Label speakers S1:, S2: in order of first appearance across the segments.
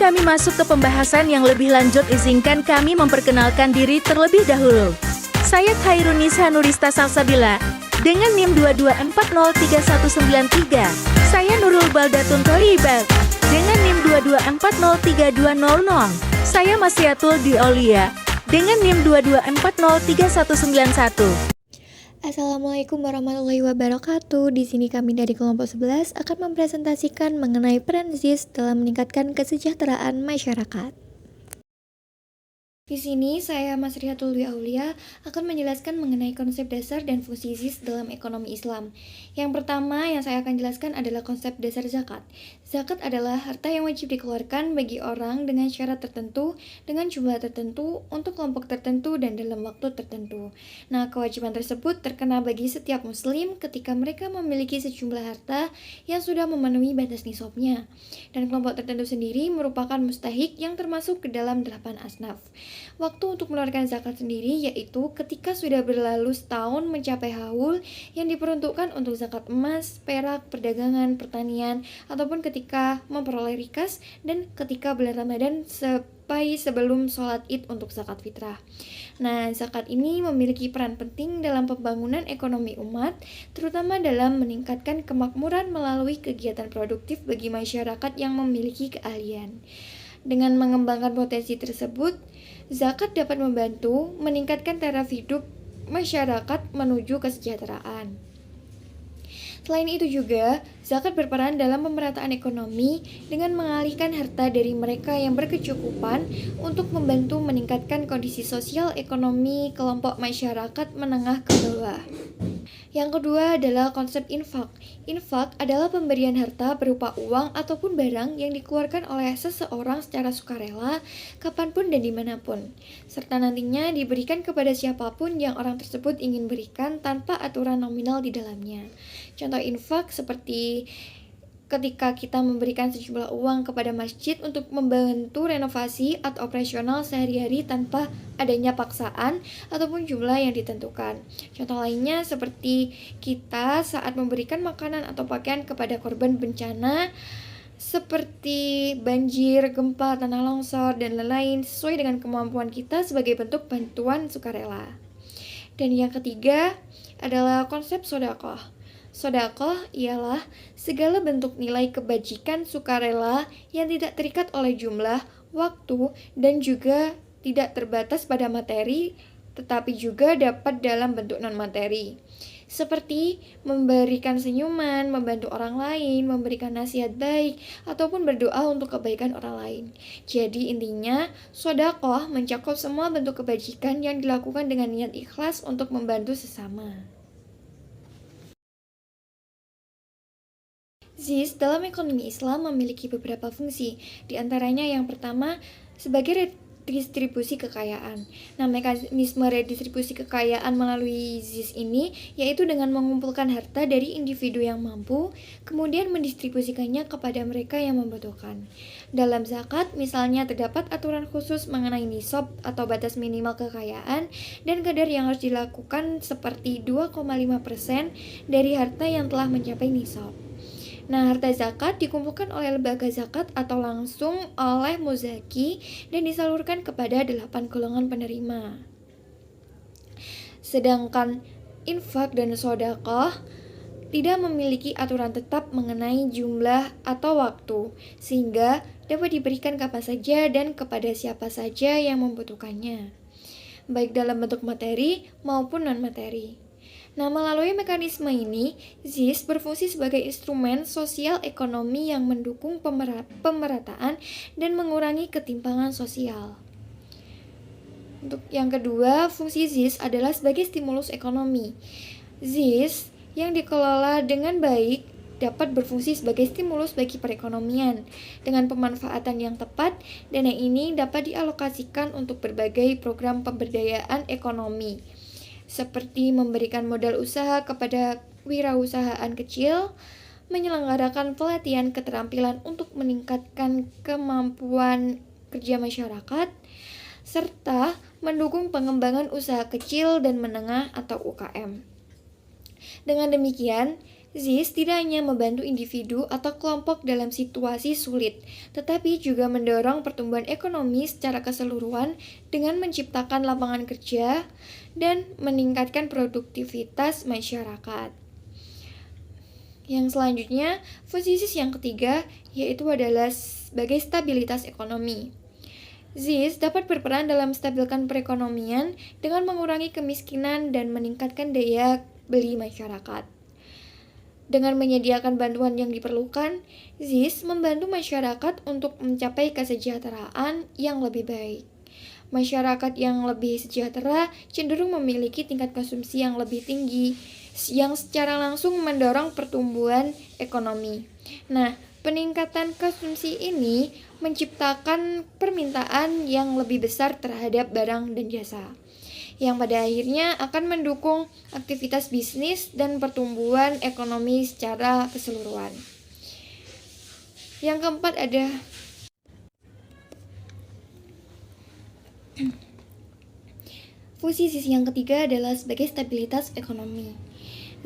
S1: kami masuk ke pembahasan yang lebih lanjut, izinkan kami memperkenalkan diri terlebih dahulu. Saya Khairunisa Nurista Salsabila dengan NIM 224039193. Saya Nurul Baldatun Tholibal dengan NIM 224032200. Saya Masyatul Diaulia dengan NIM 224039191.
S2: Assalamualaikum warahmatullahi wabarakatuh. Di sini kami dari kelompok 11 akan mempresentasikan mengenai peran ZIS dalam meningkatkan kesejahteraan masyarakat. Di sini saya Mas Rihatul Dwi Aulia akan menjelaskan mengenai konsep dasar dan fungsi ZIS dalam ekonomi Islam. Yang pertama yang saya akan jelaskan adalah konsep dasar zakat. Zakat adalah harta yang wajib dikeluarkan bagi orang dengan syarat tertentu, dengan jumlah tertentu, untuk kelompok tertentu dan dalam waktu tertentu. Nah, kewajiban tersebut terkena bagi setiap muslim ketika mereka memiliki sejumlah harta yang sudah memenuhi batas nisabnya. Dan kelompok tertentu sendiri merupakan mustahik yang termasuk ke dalam 8 asnaf. Waktu untuk mengeluarkan zakat sendiri yaitu ketika sudah berlalu setahun mencapai haul yang diperuntukkan untuk zakat emas, perak, perdagangan, pertanian, ataupun ketika memperoleh rikas, dan ketika bulan Ramadan sampai sebelum sholat id untuk zakat fitrah. Nah, zakat ini memiliki peran penting dalam pembangunan ekonomi umat, terutama dalam meningkatkan kemakmuran melalui kegiatan produktif bagi masyarakat yang memiliki keahlian. Dengan mengembangkan potensi tersebut, zakat dapat membantu meningkatkan taraf hidup masyarakat menuju kesejahteraan. Selain itu juga, zakat berperan dalam pemerataan ekonomi dengan mengalihkan harta dari mereka yang berkecukupan untuk membantu meningkatkan kondisi sosial ekonomi kelompok masyarakat menengah ke bawah. Yang kedua adalah konsep infak. Infak adalah pemberian harta berupa uang ataupun barang yang dikeluarkan oleh seseorang secara sukarela, kapanpun dan dimanapun, serta nantinya diberikan kepada siapapun yang orang tersebut ingin berikan tanpa aturan nominal di dalamnya. Contoh infak seperti ketika kita memberikan sejumlah uang kepada masjid untuk membantu renovasi atau operasional sehari-hari tanpa adanya paksaan ataupun jumlah yang ditentukan. Contoh lainnya seperti kita saat memberikan makanan atau pakaian kepada korban bencana seperti banjir, gempa, tanah longsor, dan lain-lain sesuai dengan kemampuan kita sebagai bentuk bantuan sukarela. Dan yang ketiga adalah konsep sedekah. Sedekah ialah segala bentuk nilai kebajikan sukarela yang tidak terikat oleh jumlah, waktu, dan juga tidak terbatas pada materi, tetapi juga dapat dalam bentuk non-materi. Seperti memberikan senyuman, membantu orang lain, memberikan nasihat baik, ataupun berdoa untuk kebaikan orang lain. Jadi intinya, sedekah mencakup semua bentuk kebajikan yang dilakukan dengan niat ikhlas untuk membantu sesama. ZIS dalam ekonomi Islam memiliki beberapa fungsi, di antaranya yang pertama sebagai redistribusi kekayaan. Nah, mekanisme redistribusi kekayaan melalui ZIS ini yaitu dengan mengumpulkan harta dari individu yang mampu, kemudian mendistribusikannya kepada mereka yang membutuhkan. Dalam zakat, misalnya terdapat aturan khusus mengenai nisab atau batas minimal kekayaan dan kadar yang harus dilakukan seperti 2,5% dari harta yang telah mencapai nisab. Nah, harta zakat dikumpulkan oleh lembaga zakat atau langsung oleh muzaki dan disalurkan kepada 8 golongan penerima. Sedangkan infak dan sedekah tidak memiliki aturan tetap mengenai jumlah atau waktu, sehingga dapat diberikan kapan saja dan kepada siapa saja yang membutuhkannya, baik dalam bentuk materi maupun non-materi. Nah, melalui mekanisme ini, ZIS berfungsi sebagai instrumen sosial ekonomi yang mendukung pemerataan dan mengurangi ketimpangan sosial. Untuk yang kedua, fungsi ZIS adalah sebagai stimulus ekonomi. ZIS yang dikelola dengan baik dapat berfungsi sebagai stimulus bagi perekonomian. Dengan pemanfaatan yang tepat, dana ini dapat dialokasikan untuk berbagai program pemberdayaan ekonomi, seperti memberikan modal usaha kepada wirausahaan kecil, menyelenggarakan pelatihan keterampilan untuk meningkatkan kemampuan kerja masyarakat, serta mendukung pengembangan usaha kecil dan menengah atau UKM. Dengan demikian, ZIS tidak hanya membantu individu atau kelompok dalam situasi sulit, tetapi juga mendorong pertumbuhan ekonomi secara keseluruhan dengan menciptakan lapangan kerja dan meningkatkan produktivitas masyarakat. Yang selanjutnya, fungsi ZIS yang ketiga yaitu adalah sebagai stabilitas ekonomi. ZIS dapat berperan dalam menstabilkan perekonomian dengan mengurangi kemiskinan dan meningkatkan daya beli masyarakat. Dengan menyediakan bantuan yang diperlukan, ZIS membantu masyarakat untuk mencapai kesejahteraan yang lebih baik. Masyarakat yang lebih sejahtera cenderung memiliki tingkat konsumsi yang lebih tinggi, yang secara langsung mendorong pertumbuhan ekonomi. Nah, peningkatan konsumsi ini menciptakan permintaan yang lebih besar terhadap barang dan jasa, yang pada akhirnya akan mendukung aktivitas bisnis dan pertumbuhan ekonomi secara keseluruhan. Yang keempat ada fungsi ZIS yang ketiga adalah sebagai stabilitas ekonomi.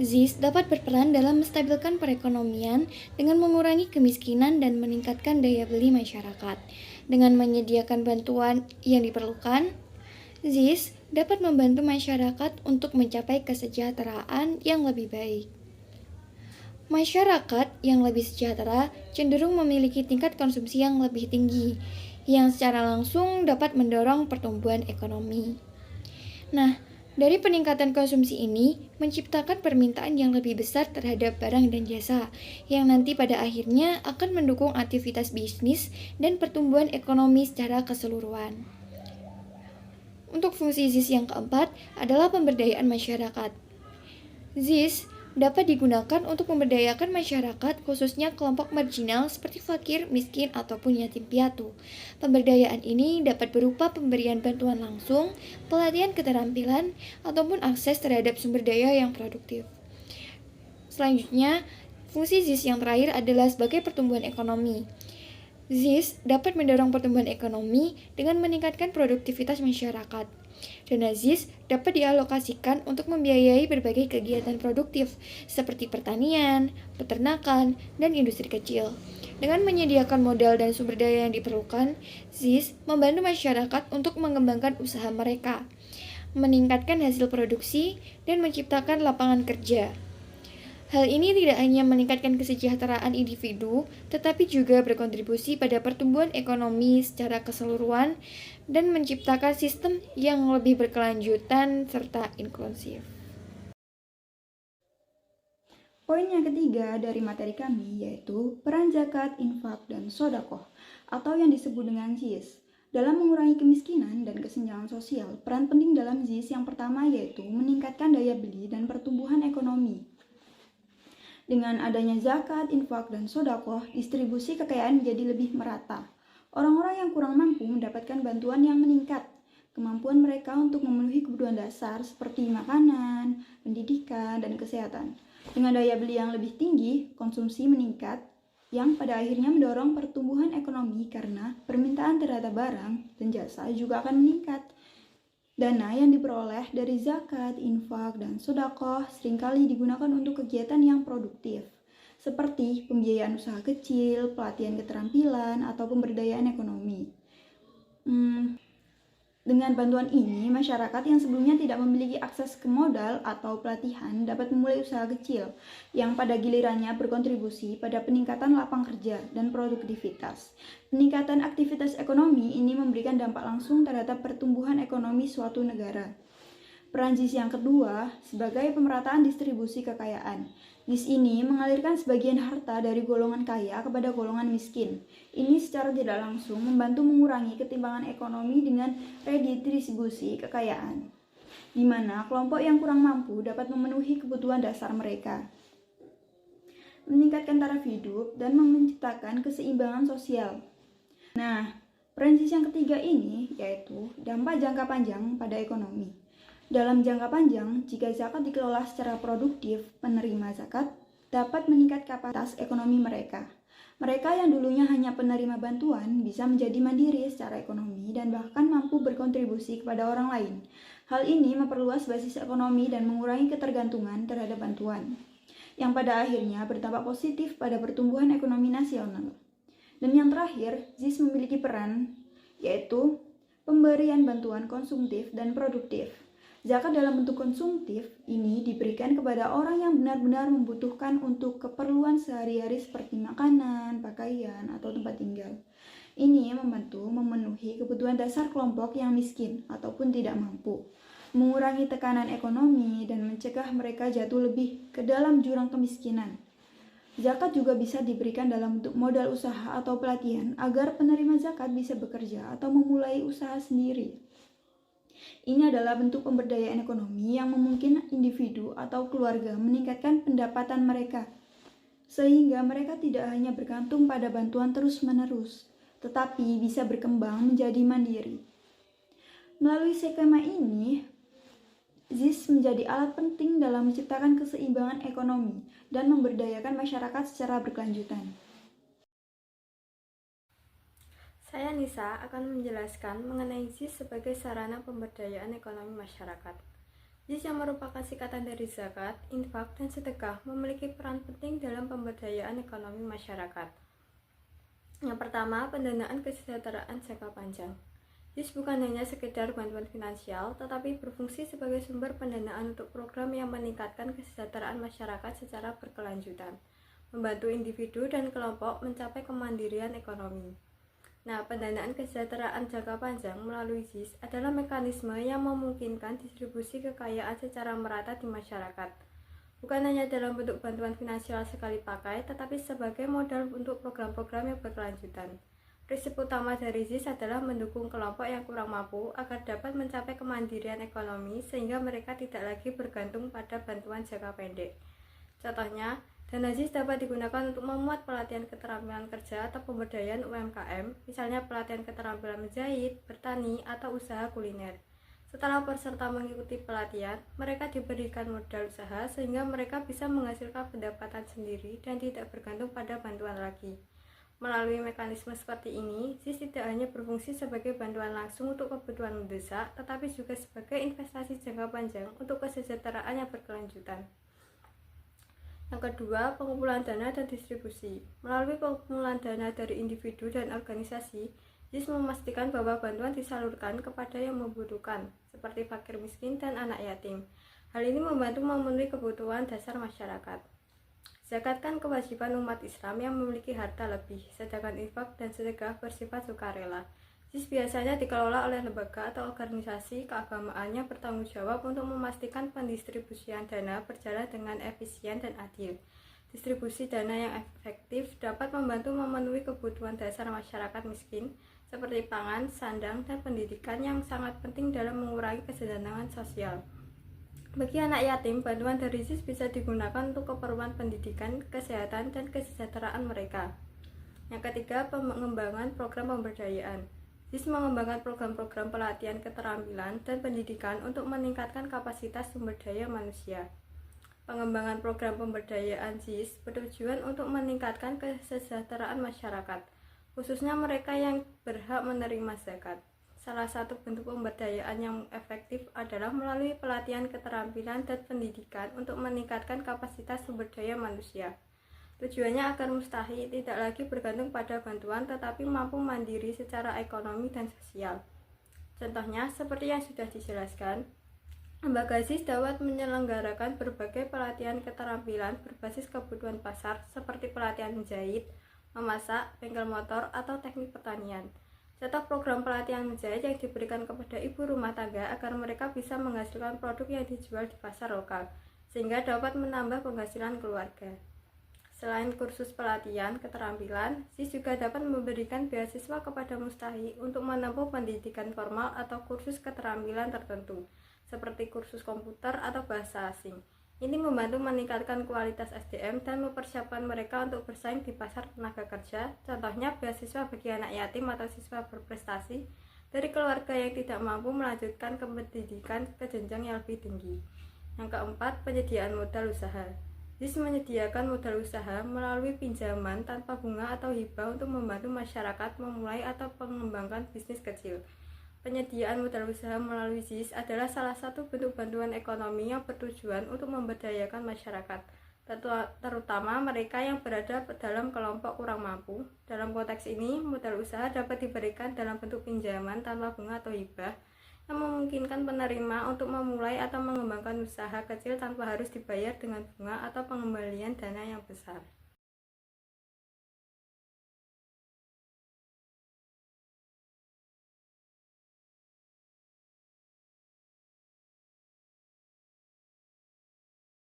S2: ZIS dapat berperan dalam menstabilkan perekonomian dengan mengurangi kemiskinan dan meningkatkan daya beli masyarakat. Dengan menyediakan bantuan yang diperlukan, ZIS dapat membantu masyarakat untuk mencapai kesejahteraan yang lebih baik. Masyarakat yang lebih sejahtera cenderung memiliki tingkat konsumsi yang lebih tinggi, yang secara langsung dapat mendorong pertumbuhan ekonomi. Nah, dari peningkatan konsumsi ini menciptakan permintaan yang lebih besar terhadap barang dan jasa, yang nanti pada akhirnya akan mendukung aktivitas bisnis dan pertumbuhan ekonomi secara keseluruhan. Untuk fungsi ZIS yang keempat adalah pemberdayaan masyarakat. ZIS dapat digunakan untuk memberdayakan masyarakat, khususnya kelompok marginal seperti fakir, miskin, ataupun yatim piatu. Pemberdayaan ini dapat berupa pemberian bantuan langsung, pelatihan keterampilan, ataupun akses terhadap sumber daya yang produktif. Selanjutnya, fungsi ZIS yang terakhir adalah sebagai pertumbuhan ekonomi. ZIS dapat mendorong pertumbuhan ekonomi dengan meningkatkan produktivitas masyarakat. Dana ZIS dapat dialokasikan untuk membiayai berbagai kegiatan produktif seperti pertanian, peternakan, dan industri kecil. Dengan menyediakan modal dan sumber daya yang diperlukan, ZIS membantu masyarakat untuk mengembangkan usaha mereka, meningkatkan hasil produksi, dan menciptakan lapangan kerja. Hal ini tidak hanya meningkatkan kesejahteraan individu, tetapi juga berkontribusi pada pertumbuhan ekonomi secara keseluruhan dan menciptakan sistem yang lebih berkelanjutan serta inklusif.
S3: Poin yang ketiga dari materi kami yaitu peran zakat, infak, dan sodakoh atau yang disebut dengan ZIS. Dalam mengurangi kemiskinan dan kesenjangan sosial, peran penting dalam ZIS yang pertama yaitu meningkatkan daya beli dan pertumbuhan ekonomi. Dengan adanya zakat, infak, dan sodakoh, distribusi kekayaan menjadi lebih merata. Orang-orang yang kurang mampu mendapatkan bantuan yang meningkat. Kemampuan mereka untuk memenuhi kebutuhan dasar seperti makanan, pendidikan, dan kesehatan. Dengan daya beli yang lebih tinggi, konsumsi meningkat, yang pada akhirnya mendorong pertumbuhan ekonomi karena permintaan terhadap barang dan jasa juga akan meningkat. Dana yang diperoleh dari zakat, infak, dan sedekah seringkali digunakan untuk kegiatan yang produktif, seperti pembiayaan usaha kecil, pelatihan keterampilan, atau pemberdayaan ekonomi. Dengan bantuan ini, masyarakat yang sebelumnya tidak memiliki akses ke modal atau pelatihan dapat memulai usaha kecil yang pada gilirannya berkontribusi pada peningkatan lapang kerja dan produktivitas. Peningkatan aktivitas ekonomi ini memberikan dampak langsung terhadap pertumbuhan ekonomi suatu negara. Peran ZIS yang kedua sebagai pemerataan distribusi kekayaan. ZIS ini mengalirkan sebagian harta dari golongan kaya kepada golongan miskin. Ini secara tidak langsung membantu mengurangi ketimpangan ekonomi dengan redistribusi kekayaan, di mana kelompok yang kurang mampu dapat memenuhi kebutuhan dasar mereka, meningkatkan taraf hidup, dan menciptakan keseimbangan sosial. Nah, peran ZIS yang ketiga ini yaitu dampak jangka panjang pada ekonomi. Dalam jangka panjang, jika zakat dikelola secara produktif, penerima zakat dapat meningkatkan kapasitas ekonomi mereka. Mereka yang dulunya hanya penerima bantuan bisa menjadi mandiri secara ekonomi dan bahkan mampu berkontribusi kepada orang lain. Hal ini memperluas basis ekonomi dan mengurangi ketergantungan terhadap bantuan. yang pada akhirnya berdampak positif pada pertumbuhan ekonomi nasional. Dan yang terakhir, ZIS memiliki peran, yaitu pemberian bantuan konsumtif dan produktif. Zakat dalam bentuk konsumtif ini diberikan kepada orang yang benar-benar membutuhkan untuk keperluan sehari-hari seperti makanan, pakaian, atau tempat tinggal. Ini membantu memenuhi kebutuhan dasar kelompok yang miskin ataupun tidak mampu, mengurangi tekanan ekonomi, dan mencegah mereka jatuh lebih ke dalam jurang kemiskinan. Zakat juga bisa diberikan dalam bentuk modal usaha atau pelatihan agar penerima zakat bisa bekerja atau memulai usaha sendiri. Ini adalah bentuk pemberdayaan ekonomi yang memungkinkan individu atau keluarga meningkatkan pendapatan mereka, sehingga mereka tidak hanya bergantung pada bantuan terus-menerus, tetapi bisa berkembang menjadi mandiri. Melalui skema ini, ZIS menjadi alat penting dalam menciptakan keseimbangan ekonomi dan memberdayakan masyarakat secara berkelanjutan.
S4: Saya Nisa akan menjelaskan mengenai ZIS sebagai sarana pemberdayaan ekonomi masyarakat. ZIS yang merupakan singkatan dari zakat, infak, dan sedekah memiliki peran penting dalam pemberdayaan ekonomi masyarakat. Yang pertama, pendanaan kesejahteraan jangka panjang. ZIS bukan hanya sekedar bantuan finansial, tetapi berfungsi sebagai sumber pendanaan untuk program yang meningkatkan kesejahteraan masyarakat secara berkelanjutan, membantu individu dan kelompok mencapai kemandirian ekonomi. Nah, pendanaan kesejahteraan jangka panjang melalui ZIS adalah mekanisme yang memungkinkan distribusi kekayaan secara merata di masyarakat, bukan hanya dalam bentuk bantuan finansial sekali pakai, tetapi sebagai modal untuk program-program yang berkelanjutan. Prinsip utama dari ZIS adalah mendukung kelompok yang kurang mampu agar dapat mencapai kemandirian ekonomi sehingga mereka tidak lagi bergantung pada bantuan jangka pendek. Contohnya, dana ZIS dapat digunakan untuk memuat pelatihan keterampilan kerja atau pemberdayaan UMKM, misalnya pelatihan keterampilan menjahit, bertani, atau usaha kuliner. Setelah peserta mengikuti pelatihan, mereka diberikan modal usaha sehingga mereka bisa menghasilkan pendapatan sendiri dan tidak bergantung pada bantuan lagi. Melalui mekanisme seperti ini, ZIS tidak hanya berfungsi sebagai bantuan langsung untuk kebutuhan mendesak, tetapi juga sebagai investasi jangka panjang untuk kesejahteraan yang berkelanjutan. Yang kedua, pengumpulan dana dan distribusi. Melalui pengumpulan dana dari individu dan organisasi, ZIS memastikan bahwa bantuan disalurkan kepada yang membutuhkan, seperti fakir miskin dan anak yatim. Hal ini membantu memenuhi kebutuhan dasar masyarakat. Zakat kan kewajiban umat Islam yang memiliki harta lebih, sedangkan infak dan sedekah bersifat sukarela. ZIS biasanya dikelola oleh lembaga atau organisasi keagamaan yang bertanggung jawab untuk memastikan pendistribusian dana berjalan dengan efisien dan adil. Distribusi dana yang efektif dapat membantu memenuhi kebutuhan dasar masyarakat miskin, seperti pangan, sandang, dan pendidikan yang sangat penting dalam mengurangi kesenjangan sosial. Bagi anak yatim, bantuan dari ZIS bisa digunakan untuk keperluan pendidikan, kesehatan, dan kesejahteraan mereka. Yang ketiga, pengembangan program pemberdayaan. ZIS mengembangkan program-program pelatihan keterampilan dan pendidikan untuk meningkatkan kapasitas sumber daya manusia. Pengembangan program pemberdayaan ZIS bertujuan untuk meningkatkan kesejahteraan masyarakat, khususnya mereka yang berhak menerima zakat. Salah satu bentuk pemberdayaan yang efektif adalah melalui pelatihan keterampilan dan pendidikan untuk meningkatkan kapasitas sumber daya manusia. Tujuannya agar mustahik tidak lagi bergantung pada bantuan tetapi mampu mandiri secara ekonomi dan sosial. Contohnya, seperti yang sudah dijelaskan, lembaga ZIS dapat menyelenggarakan berbagai pelatihan keterampilan berbasis kebutuhan pasar seperti pelatihan menjahit, memasak, bengkel motor, atau teknik pertanian. Contoh program pelatihan menjahit yang diberikan kepada ibu rumah tangga agar mereka bisa menghasilkan produk yang dijual di pasar lokal, sehingga dapat menambah penghasilan keluarga. Selain kursus pelatihan keterampilan, ZIS juga dapat memberikan beasiswa kepada mustahik untuk menempuh pendidikan formal atau kursus keterampilan tertentu, seperti kursus komputer atau bahasa asing. Ini membantu meningkatkan kualitas SDM dan mempersiapkan mereka untuk bersaing di pasar tenaga kerja. Contohnya beasiswa bagi anak yatim atau siswa berprestasi dari keluarga yang tidak mampu melanjutkan ke pendidikan ke jenjang yang lebih tinggi. Yang keempat, penyediaan modal usaha. ZIS menyediakan modal usaha melalui pinjaman tanpa bunga atau hibah untuk membantu masyarakat memulai atau mengembangkan bisnis kecil. Penyediaan modal usaha melalui ZIS adalah salah satu bentuk bantuan ekonomi yang bertujuan untuk memberdayakan masyarakat, terutama mereka yang berada dalam kelompok kurang mampu. Dalam konteks ini, modal usaha dapat diberikan dalam bentuk pinjaman tanpa bunga atau hibah yang memungkinkan penerima untuk memulai atau mengembangkan usaha kecil tanpa harus dibayar dengan bunga atau pengembalian dana yang besar.